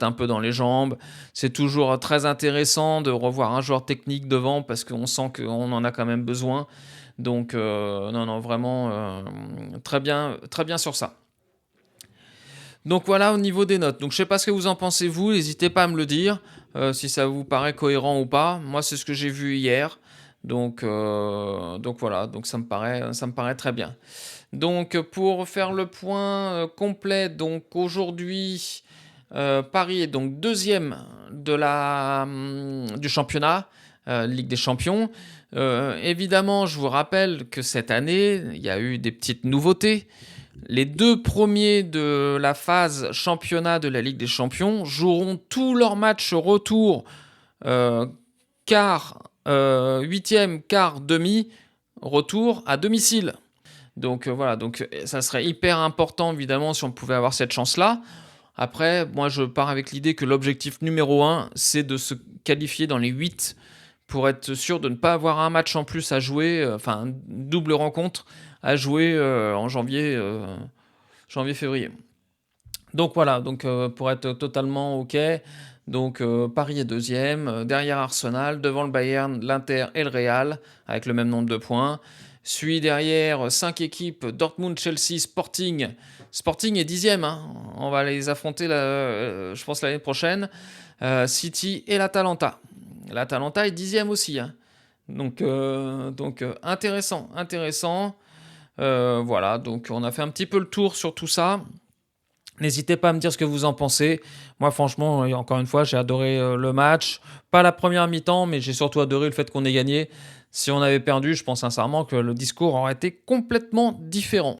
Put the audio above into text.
un peu dans les jambes. C'est toujours très intéressant de revoir un joueur technique devant parce qu'on sent qu'on en a quand même besoin. Donc, non, non, vraiment, très bien sur ça. Donc voilà au niveau des notes. Donc je sais pas ce que vous en pensez vous, n'hésitez pas à me le dire, si ça vous paraît cohérent ou pas. Moi, c'est ce que j'ai vu hier. Donc voilà, donc ça me paraît très bien. Donc pour faire le point, complet, donc aujourd'hui, Paris est donc deuxième du championnat, Ligue des champions. Évidemment, je vous rappelle que cette année, il y a eu des petites nouveautés. Les 2 premiers de la phase championnat de la Ligue des champions joueront tous leurs matchs retour, quart, 8e, quart, demi, retour à domicile. Donc voilà, donc ça serait hyper important évidemment si on pouvait avoir cette chance-là. Après, moi je pars avec l'idée que l'objectif numéro un, c'est de se qualifier dans les 8 pour être sûr de ne pas avoir un match en plus à jouer, enfin une double rencontre à jouer en janvier-février. Donc voilà, donc pour être totalement OK, donc Paris est deuxième, derrière Arsenal, devant le Bayern, l'Inter et le Real, avec le même nombre de points. Suit derrière 5 équipes, Dortmund, Chelsea, Sporting. Sporting est dixième, hein. On va les affronter, je pense, l'année prochaine. City et l'Atalanta. L'Atalanta est dixième aussi, hein. Donc intéressant, intéressant. Voilà, donc on a fait un petit peu le tour sur tout ça. N'hésitez pas à me dire ce que vous en pensez. Moi, franchement, encore une fois, j'ai adoré le match. Pas la première mi-temps, mais j'ai surtout adoré le fait qu'on ait gagné. Si on avait perdu, je pense sincèrement que le discours aurait été complètement différent.